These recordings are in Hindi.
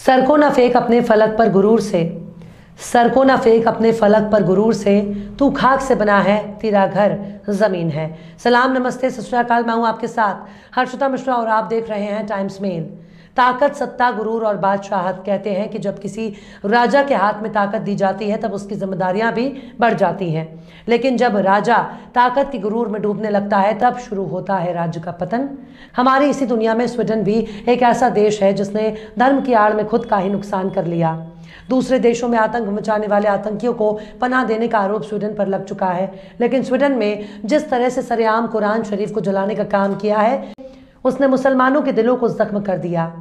सर को न फेंक अपने फलक पर गुरूर से, सर को न फेंक अपने फलक पर गुरूर से, तू खाक से बना है तेरा घर जमीन है। सलाम नमस्ते सत श्री अकाल, मैं हूं आपके साथ हर्षिता मिश्रा और आप देख रहे हैं टाइम्स मेल। ताकत, सत्ता, गुरूर और बादशाहत, कहते हैं कि जब किसी राजा के हाथ में ताकत दी जाती है तब उसकी जिम्मेदारियां भी बढ़ जाती हैं, लेकिन जब राजा ताकत के गुरूर में डूबने लगता है तब शुरू होता है राज्य का पतन। हमारी इसी दुनिया में स्वीडन भी एक ऐसा देश है जिसने धर्म की आड़ में खुद का ही नुकसान कर लिया। दूसरे देशों में आतंक मचाने वाले आतंकियों को पनाह देने का आरोप स्वीडन पर लग चुका है, लेकिन स्वीडन में जिस तरह से सरेआम कुरान शरीफ को जलाने का काम किया है उसने मुसलमानों के दिलों को जख्म कर दिया।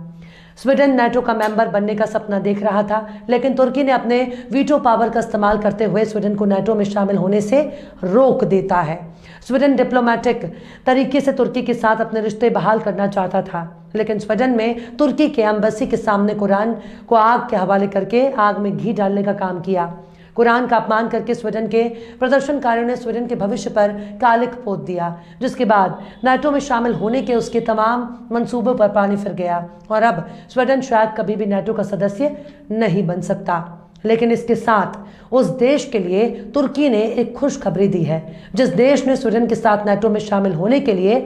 स्वीडन नेटो का मेंबर बनने का सपना देख रहा था, लेकिन तुर्की ने अपने वीटो पावर का इस्तेमाल करते हुए स्वीडन को नेटो में शामिल होने से रोक देता है। स्वीडन डिप्लोमेटिक तरीके से तुर्की के साथ अपने रिश्ते बहाल करना चाहता था, लेकिन स्वीडन में तुर्की के एम्बेसी के सामने कुरान को आग के हवाले करके आग में घी डालने का काम किया। कुरान का अपमान करके स्वीडन के प्रदर्शनकारियों ने स्वीडन के भविष्य पर कालिक पोत दिया, जिसके बाद नाटो में शामिल होने के उसके तमाम मंसूबों पर पानी फिर गया और अब स्वीडन शायद कभी भी नाटो का सदस्य नहीं बन सकता। लेकिन इसके साथ उस देश के लिए तुर्की ने एक खुशखबरी दी है, जिस देश ने स्वीडन के साथ नाटो में शामिल होने के लिए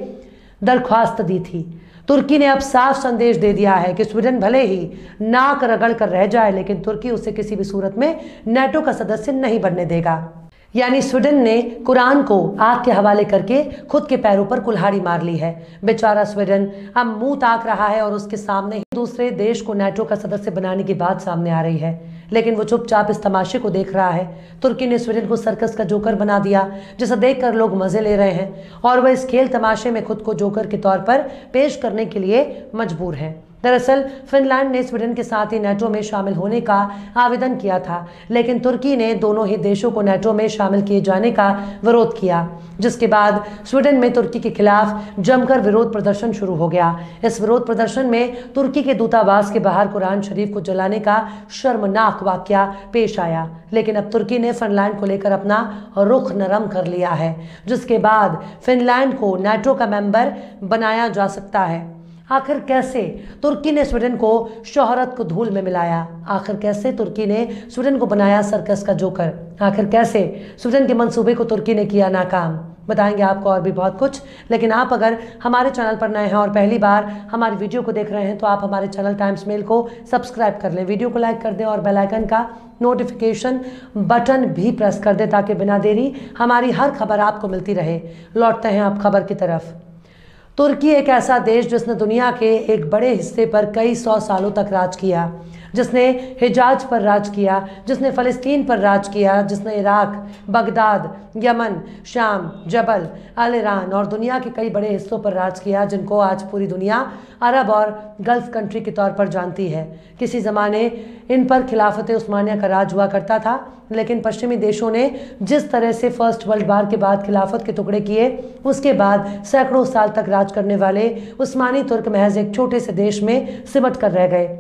दरख्वास्त दी थी। तुर्की ने अब साफ संदेश दे दिया है कि स्वीडन भले ही नाक रगड़ कर रह जाए, लेकिन तुर्की उसे किसी भी सूरत में नाटो का सदस्य नहीं बनने देगा। यानी स्वीडन ने कुरान को आग के हवाले करके खुद के पैरों पर कुल्हाड़ी मार ली है। बेचारा स्वीडन अब मुंह ताक रहा है और उसके सामने ही दूसरे देश को नाटो का सदस्य बनाने की बात सामने आ रही है, लेकिन वो चुपचाप इस तमाशे को देख रहा है। तुर्की ने स्वीडन को सर्कस का जोकर बना दिया, जिसे देखकर लोग मजे ले रहे हैं और वह इस खेल तमाशे में खुद को जोकर के तौर पर पेश करने के लिए मजबूर है। दरअसल फिनलैंड ने स्वीडन के साथ ही नाटो में शामिल होने का आवेदन किया था, लेकिन तुर्की ने दोनों ही देशों को नाटो में शामिल किए जाने का विरोध किया, जिसके बाद स्वीडन में तुर्की के खिलाफ जमकर विरोध प्रदर्शन शुरू हो गया। इस विरोध प्रदर्शन में तुर्की के दूतावास के बाहर कुरान शरीफ को जलाने का शर्मनाक वाकया पेश आया, लेकिन अब तुर्की ने फिनलैंड को लेकर अपना रुख नरम कर लिया है, जिसके बाद फिनलैंड को नाटो का मेंबर बनाया जा सकता है। आखिर कैसे तुर्की ने स्वीडन को शोहरत को धूल में मिलाया? आखिर कैसे तुर्की ने स्वीडन को बनाया सर्कस का जोकर? आखिर कैसे स्वीडन के मंसूबे को तुर्की ने किया नाकाम? बताएंगे आपको और भी बहुत कुछ, लेकिन आप अगर हमारे चैनल पर नए हैं और पहली बार हमारी वीडियो को देख रहे हैं तो आप हमारे चैनल टाइम्स मेल को सब्सक्राइब कर लें, वीडियो को लाइक कर दें और बेल आइकन का नोटिफिकेशन बटन भी प्रेस कर दें ताकि बिना देरी हमारी हर खबर आपको मिलती रहे। लौटते हैं आप खबर की तरफ। तुर्की एक ऐसा देश जिसने दुनिया के एक बड़े हिस्से पर कई 100 सालों तक राज किया, जिसने हिजाज पर राज किया, जिसने फ़लस्तीन पर राज किया, जिसने इराक, बगदाद, यमन, शाम, जबल, अल ईरान और दुनिया के कई बड़े हिस्सों पर राज किया, जिनको आज पूरी दुनिया अरब और गल्फ कंट्री के तौर पर जानती है। किसी ज़माने इन पर खिलाफत उस्मानिया का राज हुआ करता था, लेकिन पश्चिमी देशों ने जिस तरह से फर्स्ट वर्ल्ड वार के बाद खिलाफत के टुकड़े किए, उसके बाद सैकड़ों साल तक राज करने वाले उस्मानी तुर्क महज एक छोटे से देश में सिमट कर रह गए।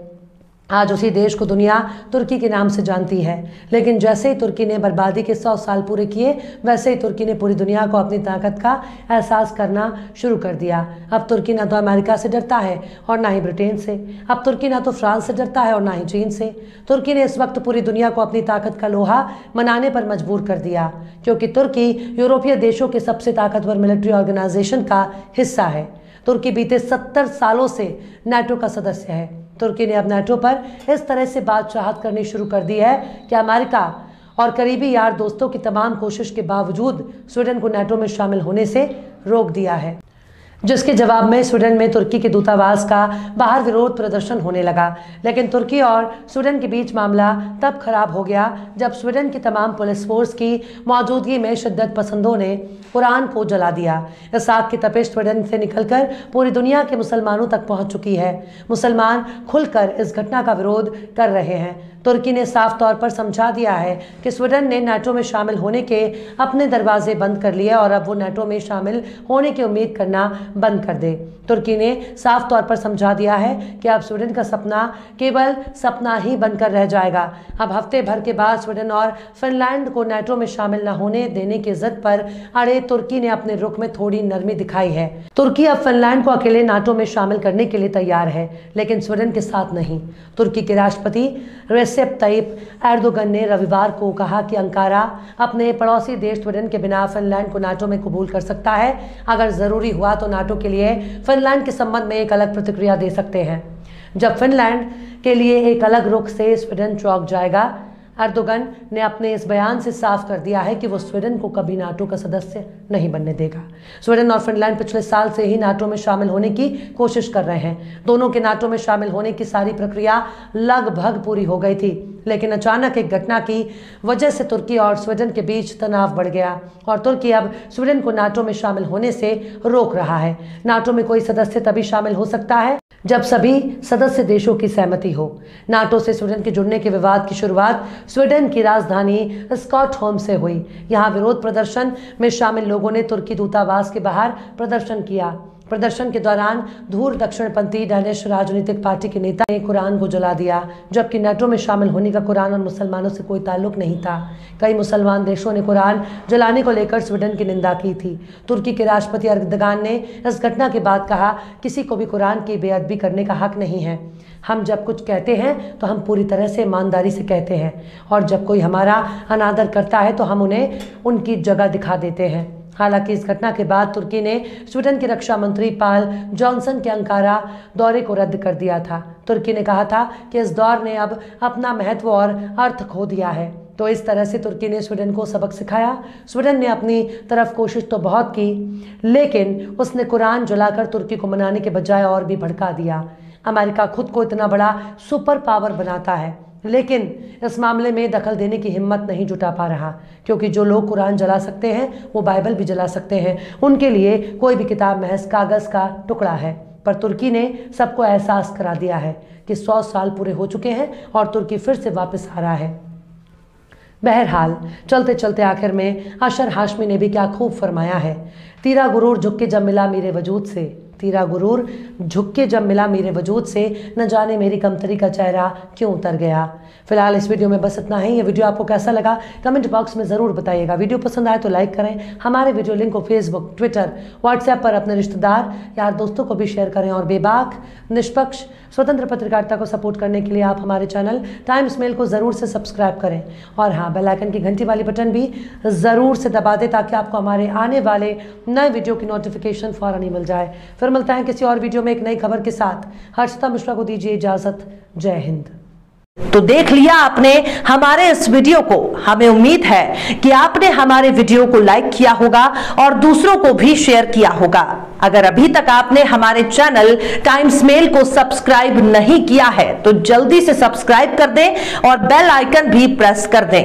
आज उसी देश को दुनिया तुर्की के नाम से जानती है, लेकिन जैसे ही तुर्की ने बर्बादी के 100 साल पूरे किए, वैसे ही तुर्की ने पूरी दुनिया को अपनी ताकत का एहसास करना शुरू कर दिया। अब तुर्की ना तो अमेरिका से डरता है और ना ही ब्रिटेन से, अब तुर्की ना तो फ्रांस से डरता है और ना ही चीन से। तुर्की ने इस वक्त पूरी दुनिया को अपनी ताकत का लोहा मनाने पर मजबूर कर दिया, क्योंकि तुर्की यूरोपीय देशों के सबसे ताकतवर मिलिट्री ऑर्गेनाइजेशन का हिस्सा है। तुर्की बीते 70 सालों से नाटो का सदस्य है। तुर्की ने अब नाटो पर इस तरह से बादशाहत करनी शुरू कर दी है कि अमेरिका और करीबी यार दोस्तों की तमाम कोशिश के बावजूद स्वीडन को नाटो में शामिल होने से रोक दिया है, जिसके जवाब में स्वीडन में तुर्की के दूतावास का बाहर विरोध प्रदर्शन होने लगा। लेकिन तुर्की और स्वीडन के बीच मामला तब खराब हो गया जब स्वीडन की तमाम पुलिस फोर्स की मौजूदगी में शिद्दत पसंदों ने कुरान को जला दिया। इस आग की तपिश स्वीडन से निकलकर पूरी दुनिया के मुसलमानों तक पहुंच चुकी है। मुसलमान खुलकर इस घटना का विरोध कर रहे हैं। तुर्की ने साफ तौर पर समझा दिया है कि स्वीडन ने नाटो में शामिल होने के अपने दरवाजे बंद कर लिए और अब वो नाटो में शामिल होने की उम्मीद करना बंद कर दे। तुर्की ने साफ तौर पर समझा दिया है कि अब स्वीडन का सपना केवल सपना ही बनकर रह जाएगा। अब हफ्ते भर के बाद स्वीडन और फिनलैंड को नाटो में शामिल न होने देने की जिद पर अड़े तुर्की ने अपने रुख में थोड़ी नरमी दिखाई है। तुर्की अब फिनलैंड को अकेले नाटो में शामिल करने के लिए तैयार है, लेकिन स्वीडन के साथ नहीं। तुर्की के राष्ट्रपति रेसेप तय्यिप एर्दोगन ने रविवार को कहा कि अंकारा अपने पड़ोसी देश स्वीडन के बिना फिनलैंड को नाटो में कबूल कर सकता है। अगर जरूरी हुआ तो नाटो के लिए फिनलैंड के संबंध में एक अलग प्रतिक्रिया दे सकते हैं। जब फिनलैंड के लिए एक अलग रुख से स्वीडन चौंक जाएगा। एर्दोगन ने अपने इस बयान से साफ कर दिया है कि वो स्वीडन को कभी नाटो का सदस्य नहीं बनने देगा। स्वीडन और फिनलैंड पिछले साल से ही नाटो में शामिल होने की कोशिश कर रहे हैं। दोनों के नाटो में शामिल होने की सारी प्रक्रिया लगभग पूरी हो गई थी, लेकिन अचानक एक घटना की वजह से तुर्की और स्वीडन के बीच तनाव बढ़ गया और तुर्की अब स्वीडन को नाटो में शामिल होने से रोक रहा है। नाटो में कोई सदस्य तभी शामिल हो सकता है जब सभी सदस्य देशों की सहमति हो। नाटो से स्वीडन के जुड़ने के विवाद की शुरुआत स्वीडन की राजधानी स्टॉकहोम से हुई। यहाँ विरोध प्रदर्शन में शामिल लोगों ने तुर्की दूतावास के बाहर प्रदर्शन किया। प्रदर्शन के दौरान धूर दक्षिणपंथी डैनिश राजनीतिक पार्टी के नेता ने कुरान को जला दिया, जबकि नाटो में शामिल होने का कुरान और मुसलमानों से कोई ताल्लुक नहीं था। कई मुसलमान देशों ने कुरान जलाने को लेकर स्वीडन की निंदा की थी। तुर्की के राष्ट्रपति एर्दोगन ने इस घटना के बाद कहा, किसी को भी कुरान की बेअदबी करने का हक नहीं है। हम जब कुछ कहते हैं तो हम पूरी तरह से ईमानदारी से कहते हैं, और जब कोई हमारा अनादर करता है तो हम उन्हें उनकी जगह दिखा देते हैं। हालांकि इस घटना के बाद तुर्की ने स्वीडन के रक्षा मंत्री पाल जॉनसन के अंकारा दौरे को रद्द कर दिया था। तुर्की ने कहा था कि इस दौर ने अब अपना महत्व और अर्थ खो दिया है। तो इस तरह से तुर्की ने स्वीडन को सबक सिखाया। स्वीडन ने अपनी तरफ कोशिश तो बहुत की, लेकिन उसने कुरान जलाकर तुर्की को मनाने के बजाय और भी भड़का दिया। अमेरिका खुद को इतना बड़ा सुपर पावर बनाता है, लेकिन इस मामले में दखल देने की हिम्मत नहीं जुटा पा रहा, क्योंकि जो लोग कुरान जला सकते हैं वो बाइबल भी जला सकते हैं। उनके लिए कोई भी किताब महज कागज़ का टुकड़ा है। पर तुर्की ने सबको एहसास करा दिया है कि 100 साल पूरे हो चुके हैं और तुर्की फिर से वापस आ रहा है। बहरहाल चलते चलते आखिर में अशर हाशमी ने भी क्या खूब फरमाया है, तेरा गुरूर झुक के जब मिला मेरे वजूद से, तेरा गुरूर झुक के जब मिला मेरे वजूद से, न जाने मेरी कमतरी का चेहरा क्यों उतर गया। फिलहाल इस वीडियो में बस इतना ही। ये वीडियो आपको कैसा लगा कमेंट बॉक्स में ज़रूर बताइएगा। वीडियो पसंद आए तो लाइक करें। हमारे वीडियो लिंक को फेसबुक, ट्विटर, व्हाट्सएप पर अपने रिश्तेदार, यार, दोस्तों को भी शेयर करें। और बेबाक, निष्पक्ष, स्वतंत्र पत्रकारिता को सपोर्ट करने के लिए आप हमारे चैनल टाइम्स मेल को ज़रूर से सब्सक्राइब करें। और हाँ, बेल आइकन की घंटी वाली बटन भी ज़रूर से दबा दें ताकि आपको हमारे आने वाले नए वीडियो की नोटिफिकेशन फ़ौरन ही मिल जाए। फिर मिलते हैं किसी और वीडियो में एक नई खबर के साथ। हर्षिता मिश्रा को दीजिए इजाज़त। जय हिंद। तो देख लिया आपने हमारे इस वीडियो को। हमें उम्मीद है कि आपने हमारे वीडियो को लाइक किया होगा और दूसरों को भी शेयर किया होगा। अगर अभी तक आपने हमारे चैनल टाइम्स मेल को सब्सक्राइब नहीं किया है तो जल्दी से सब्सक्राइब कर दें और बेल आइकन भी प्रेस कर दें।